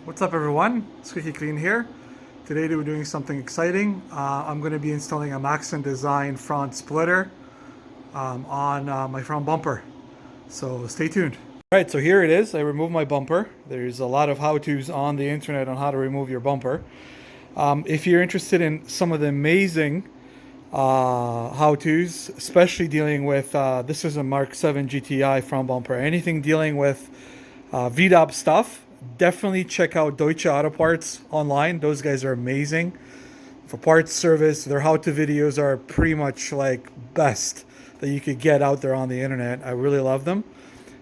What's up everyone, Squeaky Clean here. Today we're doing something exciting. I'm going to be installing a Maxton design front splitter on my front bumper. So stay tuned. Alright, so here it is. I removed my bumper. There's a lot of how-tos on the internet on how to remove your bumper. If you're interested in some of the amazing how-tos, especially dealing with, this is a Mark 7 GTI front bumper, anything dealing with VDOP stuff, definitely check out Deutsche Auto Parts online. Those guys are amazing for parts service. Their how-to videos are pretty much like best that you could get out there on the internet. I really love them.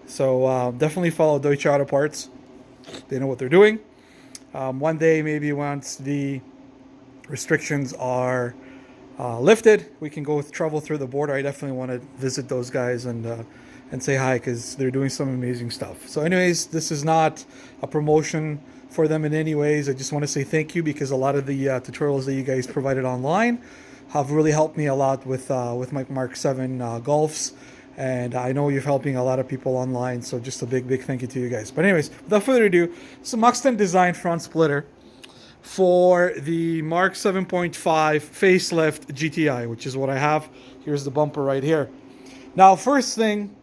So definitely follow Deutsche Auto Parts. They know what they're doing. One day, maybe once the restrictions are lifted, we can go travel through the border. I definitely want to visit those guys and say hi because they're doing some amazing stuff. So anyways, this is not a promotion for them in any ways. I just want to say thank you because a lot of the tutorials that you guys provided online have really helped me a lot with my Mark 7 Golfs. And I know you're helping a lot of people online, so just a big thank you to you guys. But anyways, without further ado, it's a Maxton design front splitter for the Mark 7.5 facelift GTI, which is what I have. Here's the bumper right here. Now, first thing,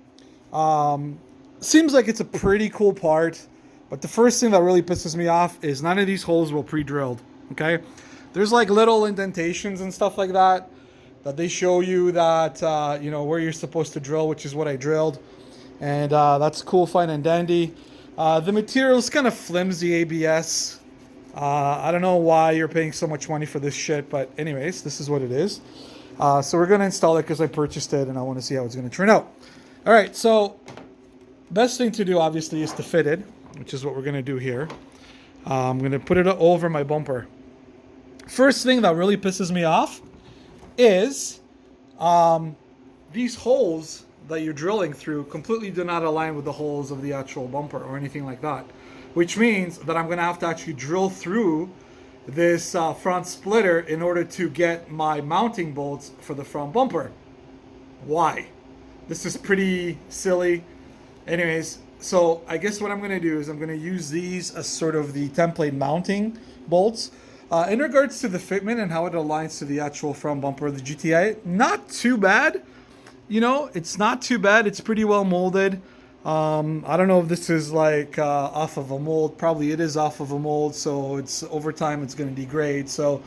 seems like it's a pretty cool part, but the first thing that really pisses me off is none of these holes were pre-drilled, okay? There's like little indentations and stuff like that they show you that, where you're supposed to drill, which is what I drilled. And that's cool, fine and dandy. The material is kind of flimsy ABS. I don't know why you're paying so much money for this shit, but anyways, this is what it is. So we're going to install it because I purchased it and I want to see how it's going to turn out. All right, so best thing to do, obviously, is to fit it, which is what we're going to do here. I'm going to put it over my bumper. First thing that really pisses me off is these holes that you're drilling through completely do not align with the holes of the actual bumper or anything like that, which means that I'm going to have to actually drill through this front splitter in order to get my mounting bolts for the front bumper. Why? This is pretty silly. Anyways, so I guess what I'm going to do is I'm going to use these as sort of the template mounting bolts. In regards to the fitment and how it aligns to the actual front bumper of the GTI, not too bad. It's not too bad. It's pretty well molded. I don't know if this is like off of a mold. Probably it is off of a mold, so it's over time it's going to degrade. So,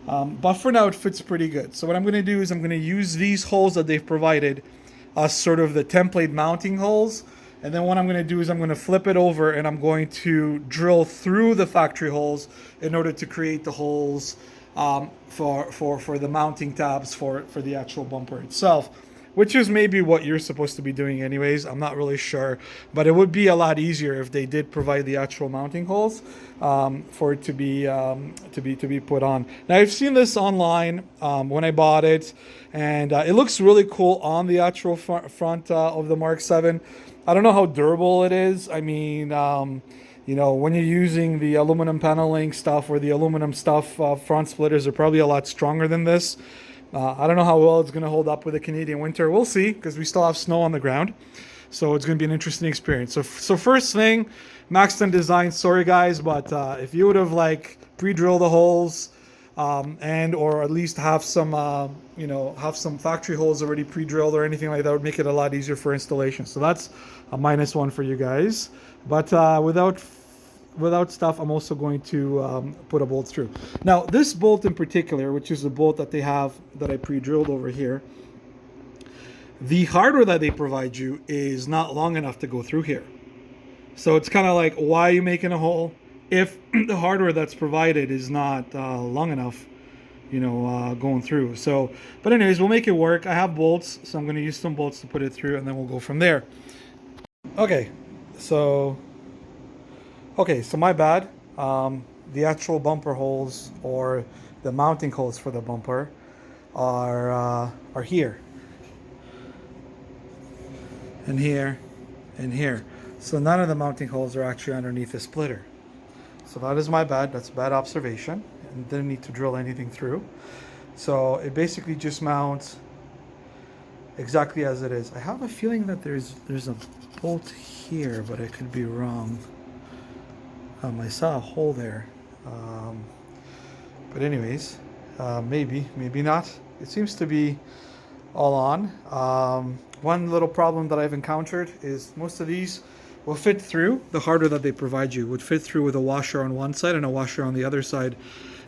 but for now it fits pretty good. So what I'm going to do is I'm going to use these holes that they've provided as sort of the template mounting holes. And then what I'm going to do is I'm going to flip it over and I'm going to drill through the factory holes in order to create the holes for the mounting tabs for the actual bumper itself, which is maybe what you're supposed to be doing anyways. I'm not really sure, but it would be a lot easier if they did provide the actual mounting holes for it to be put on. Now I've seen this online when I bought it, and it looks really cool on the actual front of the Mark 7. I don't know how durable it is. I mean, when you're using the aluminum paneling stuff or the aluminum stuff, front splitters are probably a lot stronger than this. I don't know how well it's going to hold up with the Canadian winter. We'll see, because we still have snow on the ground. So it's going to be an interesting experience. So first thing, Maxton design. Sorry guys, but if you would have pre-drilled the holes, and or at least have some factory holes already pre-drilled or anything like that, would make it a lot easier for installation. So that's a -1 for you guys. But without stuff, I'm also going to put a bolt through. Now this bolt in particular, which is the bolt that they have that I pre-drilled over here, the hardware that they provide you is not long enough to go through here. So it's kind of like, why are you making a hole if the hardware that's provided is not long enough, going through? So, but anyways, we'll make it work. I have bolts, so I'm going to use some bolts to put it through, and then we'll go from there. Okay, so my bad. The actual bumper holes, or the mounting holes for the bumper, are here, and here, and here. So none of the mounting holes are actually underneath the splitter. So that is my bad. That's a bad observation. And didn't need to drill anything through. So it basically just mounts exactly as it is. I have a feeling that there's a bolt here, but I could be wrong. I saw a hole there. But anyways, maybe not. It seems to be all on. One little problem that I've encountered is most of these will fit through. The hardware that they provide you would fit through with a washer on one side and a washer on the other side.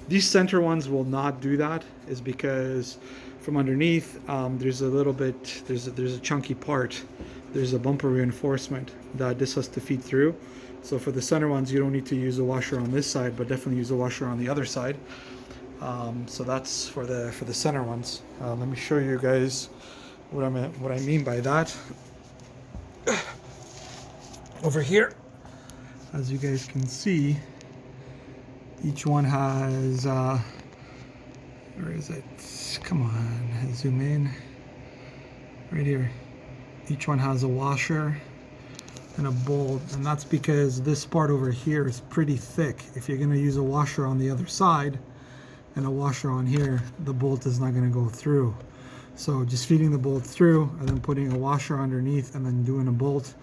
These center ones will not do that, is because from underneath there's a little bit, there's a chunky part. There's a bumper reinforcement that this has to feed through. So for the center ones, you don't need to use a washer on this side, but definitely use a washer on the other side. So that's for the center ones. Let me show you guys what I mean by that. Over here, as you guys can see, each one has where is it? Come on, zoom in. Right here. Each one has a washer and a bolt, and that's because this part over here is pretty thick. If you're going to use a washer on the other side and a washer on here, the bolt is not going to go through. So just feeding the bolt through and then putting a washer underneath and then doing a bolt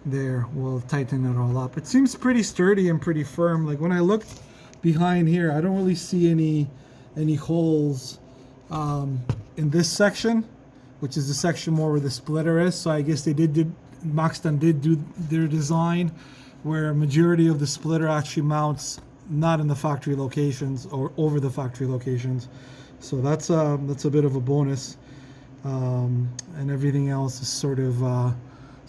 there will tighten it all up. It seems pretty sturdy and pretty firm. Like when I looked behind here, I don't really see any holes in this section, which is the section more where the splitter is. So I guess they Maxton did do their design where a majority of the splitter actually mounts not in the factory locations or over the factory locations. So that's a bit of a bonus, and everything else is sort of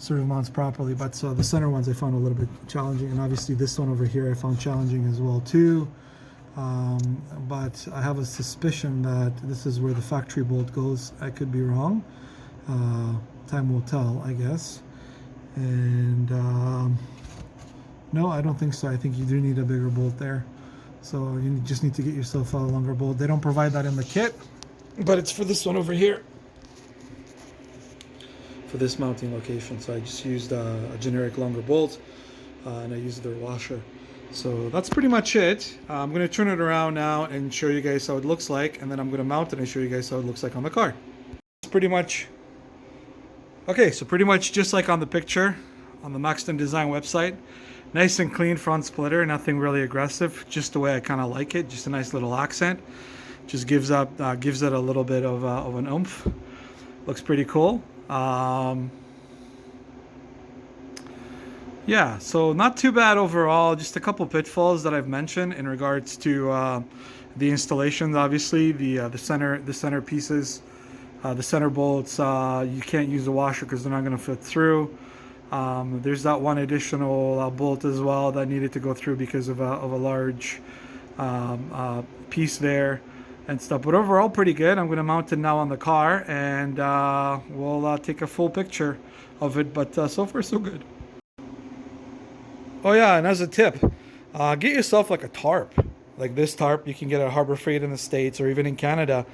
mounts properly. But so the center ones I found a little bit challenging, and obviously this one over here I found challenging as well too. But I have a suspicion that this is where the factory bolt goes. I could be wrong. Time will tell, I guess. And no, I don't think so. I think you do need a bigger bolt there. So you just need to get yourself a longer bolt. They don't provide that in the kit, but it's for this one over here, for this mounting location. So I just used a generic longer bolt, and I used their washer. So that's pretty much it. I'm going to turn it around now and show you guys how it looks like, and then I'm going to mount it and show you guys how it looks like on the car. It's pretty much okay. So pretty much just like on the picture on the Maxton Design website. Nice and clean front splitter, nothing really aggressive, just the way I kind of like it. Just a nice little accent. Just gives it a little bit of an oomph. Looks pretty cool. Yeah, so not too bad overall. Just a couple pitfalls that I've mentioned in regards to the installations. Obviously, the center pieces, the center bolts. You can't use the washer because they're not going to fit through. There's that one additional bolt as well that needed to go through because of a large piece there and stuff. But overall, pretty good. I'm going to mount it now on the car, and we'll take a full picture of it. But so far, so good. Oh yeah, and as a tip, get yourself like a tarp. Like this tarp, you can get at Harbor Freight in the States or even in Canada,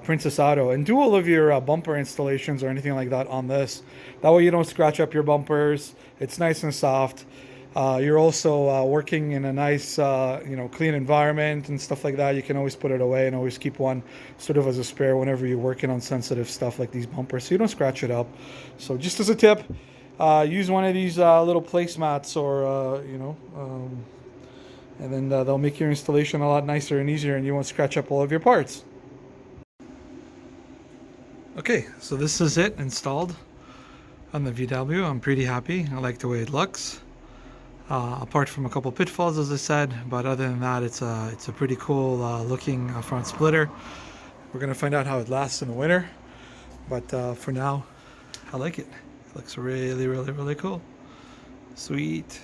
Princess Auto, and do all of your bumper installations or anything like that on this. That way you don't scratch up your bumpers. It's nice and soft. You're also working in a nice, clean environment and stuff like that. You can always put it away and always keep one sort of as a spare whenever you're working on sensitive stuff like these bumpers, so you don't scratch it up. So just as a tip, use one of these little placemats, or and then they'll make your installation a lot nicer and easier, and you won't scratch up all of your parts. Okay, so this is it installed on the VW. I'm pretty happy. I like the way it looks. Apart from a couple pitfalls, as I said, but other than that, it's a pretty cool looking front splitter. We're gonna find out how it lasts in the winter, but for now, I like it. It looks really, really, really cool. Sweet.